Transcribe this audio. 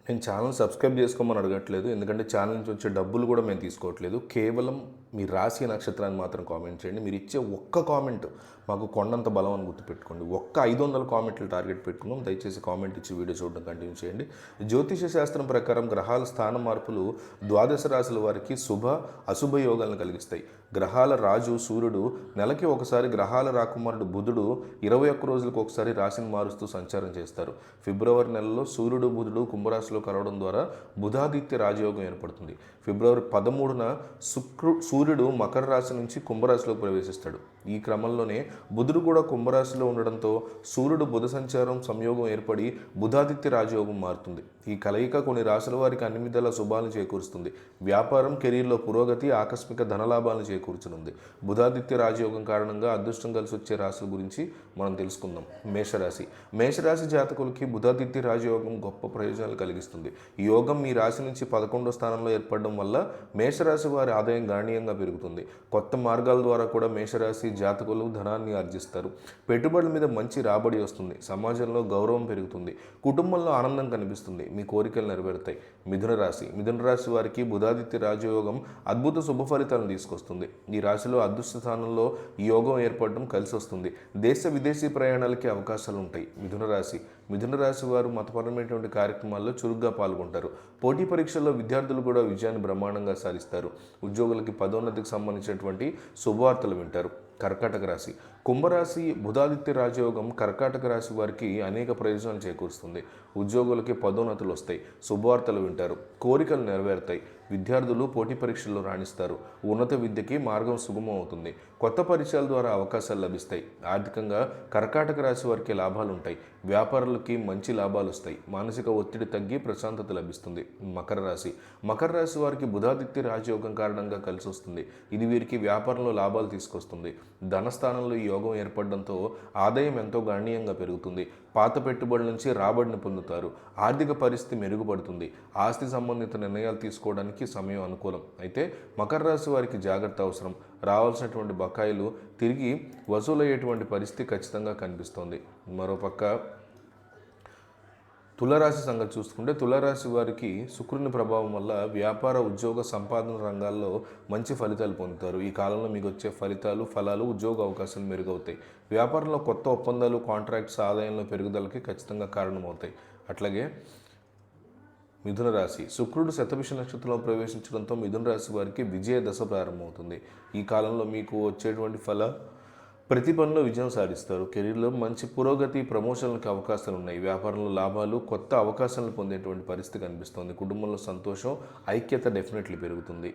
నేను channel subscribe చేసుకోమని అడగట్లేదు. ఎందుకంటే ఛానల్ నుంచి వచ్చే డబ్బులు కూడా మేము తీసుకోవట్లేదు. కేవలం మీ రాశి నక్షత్రాన్ని మాత్రం కామెంట్ చేయండి. మీరు ఇచ్చే ఒక్క కామెంట్ మాకు కొండంత బలం అని గుర్తుపెట్టుకోండి. ఒక్క 500 కామెంట్లు టార్గెట్ పెట్టుకున్నాం. దయచేసి కామెంట్ ఇచ్చి వీడియో చూడడం కంటిన్యూ చేయండి. జ్యోతిష శాస్త్రం ప్రకారం గ్రహాల స్థాన మార్పులు ద్వాదశ రాశుల వారికి శుభ అశుభ యోగాలను కలిగిస్తాయి. గ్రహాల రాజు సూర్యుడు నెలకి ఒకసారి, గ్రహాల రాకుమారుడు బుధుడు 21 రోజులకు ఒకసారి రాశిని మారుస్తూ సంచారం చేస్తారు. ఫిబ్రవరి నెలలో సూర్యుడు బుధుడు కుంభరాశిలో కలవడం ద్వారా బుధాదిత్య రాజయోగం ఏర్పడుతుంది. ఫిబ్రవరి 13న సూర్యుడు మకర రాశి నుంచి కుంభరాశిలోకి ప్రవేశిస్తాడు. ఈ క్రమంలోనే బుధుడు కూడా కుంభరాశిలో ఉండడంతో సూర్యుడు బుధ సంచారం సంయోగం ఏర్పడి బుధాదిత్య రాజయోగం మారుతుంది. ఈ కలయిక కొన్ని రాశుల వారికి అన్ని విధాల శుభాలను చేకూరుస్తుంది. వ్యాపారం, కెరీర్లో పురోగతి, ఆకస్మిక ధనలాభాలను చేకూర్చనుంది. బుధాదిత్య రాజయోగం కారణంగా అదృష్టం కలిసి వచ్చే రాశుల గురించి మనం తెలుసుకుందాం. మేషరాశి. మేషరాశి జాతకులకి బుధాదిత్య రాజయోగం గొప్ప ప్రయోజనాలు కలిగిస్తుంది. ఈ యోగం మీ రాశి నుంచి 11వ స్థానంలో ఏర్పడడం వల్ల మేషరాశి వారి ఆదాయం గణనీయంగా పెరుగుతుంది. కొత్త మార్గాల ద్వారా కూడా మేషరాశి జాతకులు ధనాన్ని ఆర్జిస్తారు. పెట్టుబడుల మీద మంచి రాబడి వస్తుంది. సమాజంలో గౌరవం పెరుగుతుంది. కుటుంబంలో ఆనందం కనిపిస్తుంది. మీ కోరికలు నెరవేరుతాయి. మిథున రాశి. మిథున రాశి వారికి బుధాదిత్య రాజయోగం అద్భుత శుభ ఫలితాలను తీసుకొస్తుంది. ఈ రాశిలో అదృష్ట స్థానంలో ఈ యోగం ఏర్పడడం కలిసి వస్తుంది. దేశ విదేశీ ప్రయాణాలకి అవకాశాలు ఉంటాయి. మిథున రాశి వారు మతపరమైనటువంటి కార్యక్రమాల్లో చురుగ్గా పాల్గొంటారు. పోటీ పరీక్షల్లో విద్యార్థులు కూడా విజయాన్ని బ్రహ్మాండంగా సాధిస్తారు. ఉద్యోగులకి పదోన్నతికి సంబంధించినటువంటి శుభవార్తలు వింటారు. కర్కాటక రాశి. కుంభరాశి బుధాదిత్య రాజయోగం కర్కాటక రాశి వారికి అనేక ప్రయోజనాలు చేకూరుస్తుంది. ఉద్యోగులకి పదోన్నతులు వస్తాయి. శుభవార్తలు వింటారు. కోరికలు నెరవేరుతాయి. విద్యార్థులు పోటీ పరీక్షల్లో రాణిస్తారు. ఉన్నత విద్యకి మార్గం సుగమం అవుతుంది. కొత్త పరిచయాల ద్వారా అవకాశాలు లభిస్తాయి. ఆర్థికంగా కర్కాటక రాశి వారికి లాభాలు ఉంటాయి. వ్యాపారులకి మంచి లాభాలు వస్తాయి. మానసిక ఒత్తిడి తగ్గి ప్రశాంతత లభిస్తుంది. మకర రాశి వారికి బుధాదిత్య రాజయోగం కారణంగా కలిసి వస్తుంది. ఇది వీరికి వ్యాపారంలో లాభాలు తీసుకొస్తుంది. ధనస్థానంలో ఈ యోగం ఏర్పడడంతో ఆదాయం ఎంతో గణనీయంగా పెరుగుతుంది. పాత పెట్టుబడుల నుంచి రాబడిని పొందుతారు. ఆర్థిక పరిస్థితి మెరుగుపడుతుంది. ఆస్తి సంబంధిత నిర్ణయాలు తీసుకోవడానికి సమయం అనుకూలం. అయితే మకర రాశి వారికి జాగ్రత్త అవసరం. రావాల్సినటువంటి బకాయిలు తిరిగి వసూలయ్యేటువంటి పరిస్థితి ఖచ్చితంగా కనిపిస్తోంది. మరోపక్క తులారాశి సంగతి చూసుకుంటే తులారాశి వారికి శుక్రుని ప్రభావం వల్ల వ్యాపార, ఉద్యోగ, సంపాదన రంగాల్లో మంచి ఫలితాలు పొందుతారు. ఈ కాలంలో మీకు వచ్చే ఫలాలు ఉద్యోగ అవకాశాలు మెరుగవుతాయి. వ్యాపారంలో కొత్త ఒప్పందాలు, కాంట్రాక్ట్స్ ఆదాయంలో పెరుగుదలకి ఖచ్చితంగా కారణమవుతాయి. అట్లాగే మిథున రాశి. శుక్రుడు శతభిష నక్షత్రంలో ప్రవేశించడంతో మిథున రాశి వారికి విజయ దశ ప్రారంభమవుతుంది. ఈ కాలంలో మీకు వచ్చేటువంటి ప్రతి పనిలో విజయం సాధిస్తారు. కెరీర్లో మంచి పురోగతి, ప్రమోషన్లకు అవకాశాలు ఉన్నాయి. వ్యాపారంలో లాభాలు, కొత్త అవకాశాలను పొందేటువంటి పరిస్థితి కనిపిస్తుంది. కుటుంబంలో సంతోషం, ఐక్యత డెఫినెట్లీ పెరుగుతుంది.